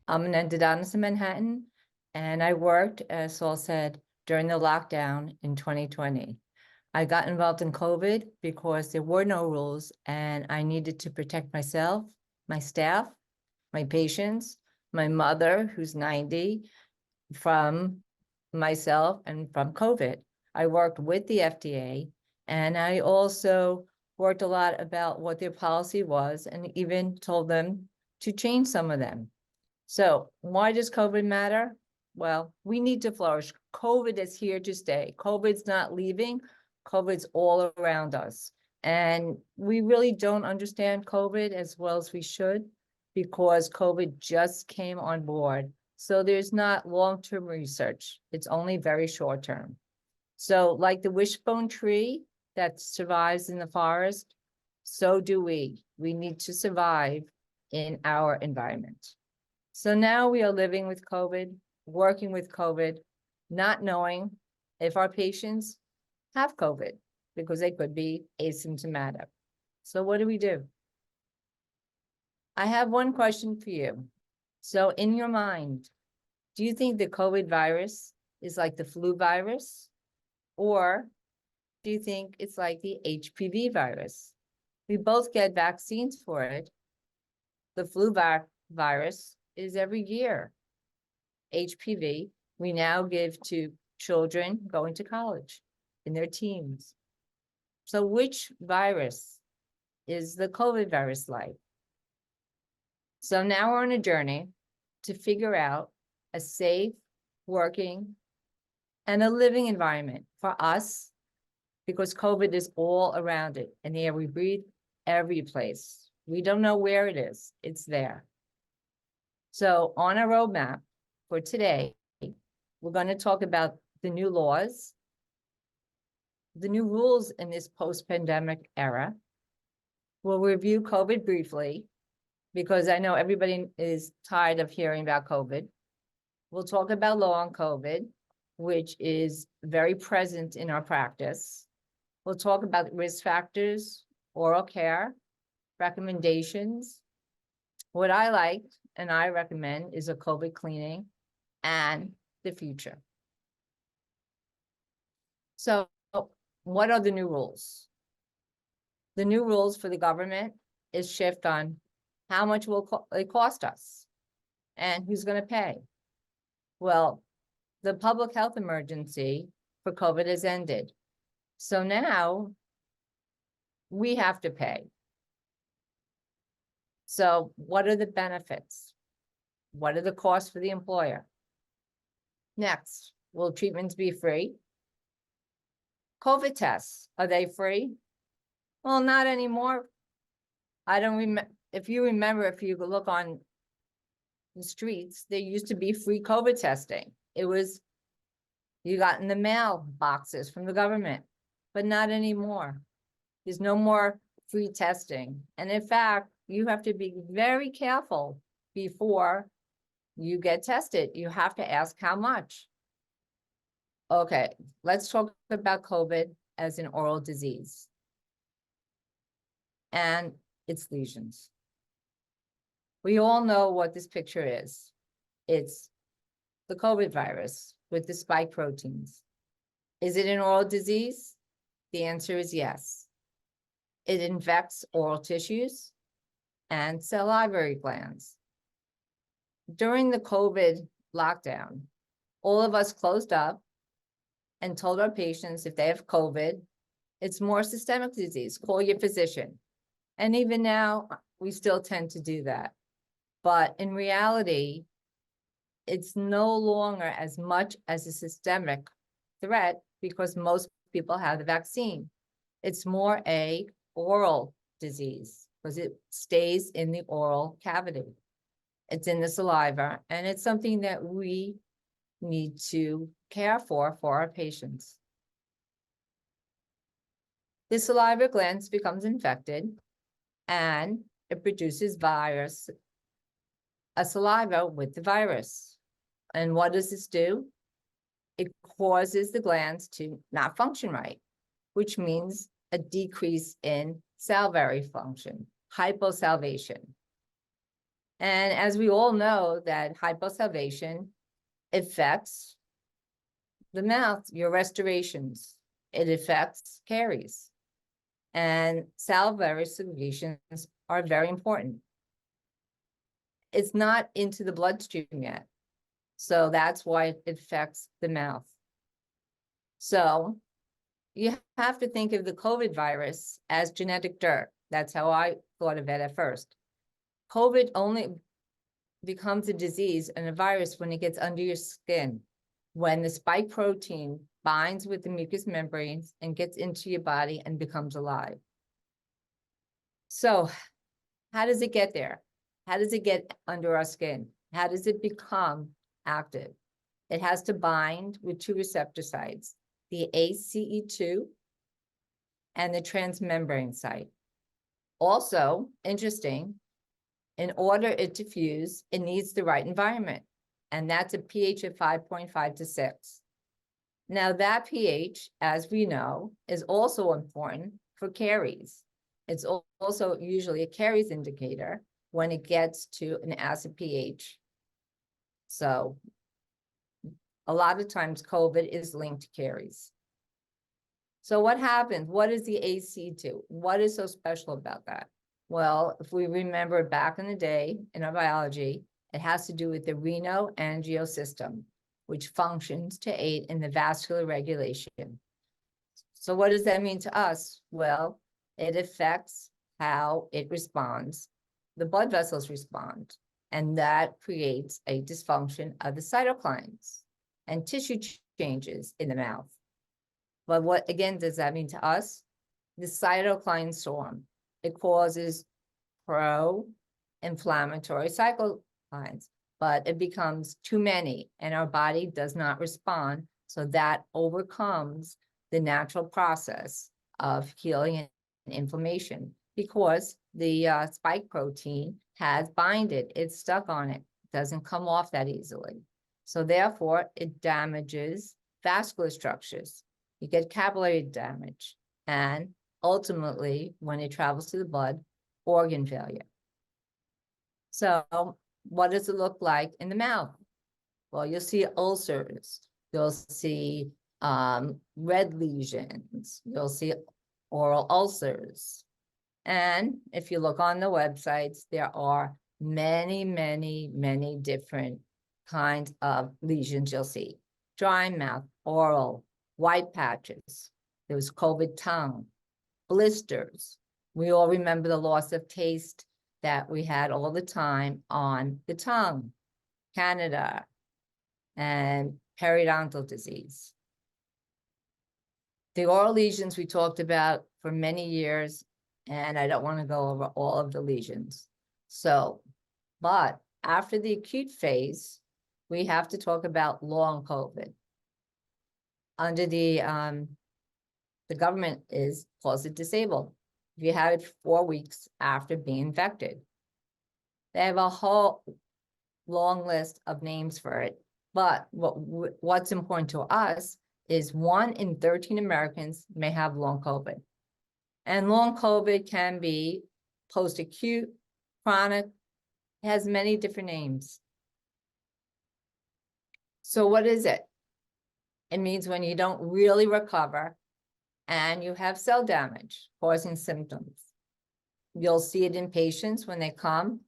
I'm an endodontist in Manhattan, and I worked, as Saul said, during the lockdown in 2020. I got involved in COVID because there were no rules, and I needed to protect myself, my staff, my patients, my mother, who's 90, from myself and from COVID. I worked with the FDA, and I also worked a lot about what their policy was and even told them to change some of them. So why does COVID matter? Well, we need to flourish. COVID is here to stay. COVID's not leaving. COVID's all around us. And we really don't understand COVID as well as we should because COVID just came on board. So there's not long-term research. It's only very short-term. So like the wishbone tree that survives in the forest, so do we. We need to survive in our environment. So now we are living with COVID, working with COVID, not knowing if our patients have COVID because they could be asymptomatic. So what do? I have one question for you. So in your mind, do you think the COVID virus is like the flu virus? Or do you think it's like the HPV virus? We both get vaccines for it. The flu virus is every year. HPV, we now give to children going to college in their teens. So which virus is the COVID virus like? So now we're on a journey to figure out a safe, working, and a living environment for us, because COVID is all around it, and the air we breathe, every place. We don't know where it is, it's there. So on our roadmap for today, we're going to talk about the new laws, the new rules in this post-pandemic era. We'll review COVID briefly, because I know everybody is tired of hearing about COVID. We'll talk about law on COVID, which is very present in our practice. We'll talk about risk factors, oral care, recommendations. What I like and I recommend is a COVID cleaning and the future. So what are the new rules? The new rules for the government is shift on how much will it cost us and who's going to pay. Well, the public health emergency for COVID has ended. So now we have to pay. So what are the benefits? What are the costs for the employer? Next, will treatments be free? COVID tests, are they free? Well, not anymore. I don't remember. If you remember, if you look on the streets, there used to be free COVID testing. It was, you got in the mail boxes from the government, but not anymore. There's no more free testing. And in fact, you have to be very careful before you get tested. You have to ask how much. Okay, let's talk about COVID as an oral disease and its lesions. We all know what this picture is. It's the COVID virus with the spike proteins. Is it an oral disease? The answer is yes. It infects oral tissues and salivary glands. During the COVID lockdown, all of us closed up and told our patients if they have COVID, it's more systemic disease, call your physician. And even now, we still tend to do that. But in reality, it's no longer as much as a systemic threat because most people have the vaccine. It's more a oral disease because it stays in the oral cavity. It's in the saliva, and it's something that we need to care for our patients. The salivary glands becomes infected and it produces virus, a saliva with the virus. And what does this do? It causes the glands to not function right, which means a decrease in salivary function, hyposalivation. And as we all know, that hyposalivation affects the mouth, your restorations. It affects caries. And salivary secretions are very important. It's not into the bloodstream yet. So that's why it affects the mouth. So you have to think of the COVID virus as genetic dirt. That's how I thought of it at first. COVID only becomes a disease and a virus when it gets under your skin, when the spike protein binds with the mucous membranes and gets into your body and becomes alive. So how does it get there? How does it get under our skin? How does it become active? It has to bind with two receptor sites, the ACE2 and the transmembrane site. Also, interesting, in order it to fuse, it needs the right environment, and that's a pH of 5.5 to 6. Now that pH, as we know, is also important for caries. It's also usually a caries indicator when it gets to an acid pH. So a lot of times COVID is linked to caries. So what happens? What is the AC2? What is so special about that? Well, if we remember back in the day in our biology, it has to do with the renin-angiotensin system, which functions to aid in the vascular regulation. So what does that mean to us? Well, it affects how it responds. The blood vessels respond, and that creates a dysfunction of the cytokines and tissue changes in the mouth. But what, again, does that mean to us? The cytokine storm. It causes pro-inflammatory cytokines, but it becomes too many and our body does not respond. So that overcomes the natural process of healing and inflammation because the spike protein has binded, it's stuck on it, doesn't come off that easily. So therefore, it damages vascular structures. You get capillary damage, and ultimately, when it travels to the blood, organ failure. So what does it look like in the mouth? Well, you'll see ulcers, you'll see red lesions, you'll see oral ulcers. And if you look on the websites, there are many, many, many different kinds of lesions you'll see. Dry mouth, oral, white patches. There was COVID tongue, blisters. We all remember the loss of taste that we had all the time on the tongue, Candida, and periodontal disease. The oral lesions we talked about for many years, and I don't want to go over all of the lesions. So, but after the acute phase, we have to talk about long COVID. Under the government calls it disabled. If you have it 4 weeks after being infected. They have a whole long list of names for it. But what's important to us is 1 in 13 Americans may have long COVID. And long COVID can be post-acute, chronic, it has many different names. So what is it? It means when you don't really recover and you have cell damage causing symptoms. You'll see it in patients when they come.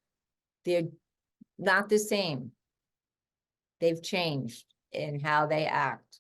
They're not the same. They've changed in how they act.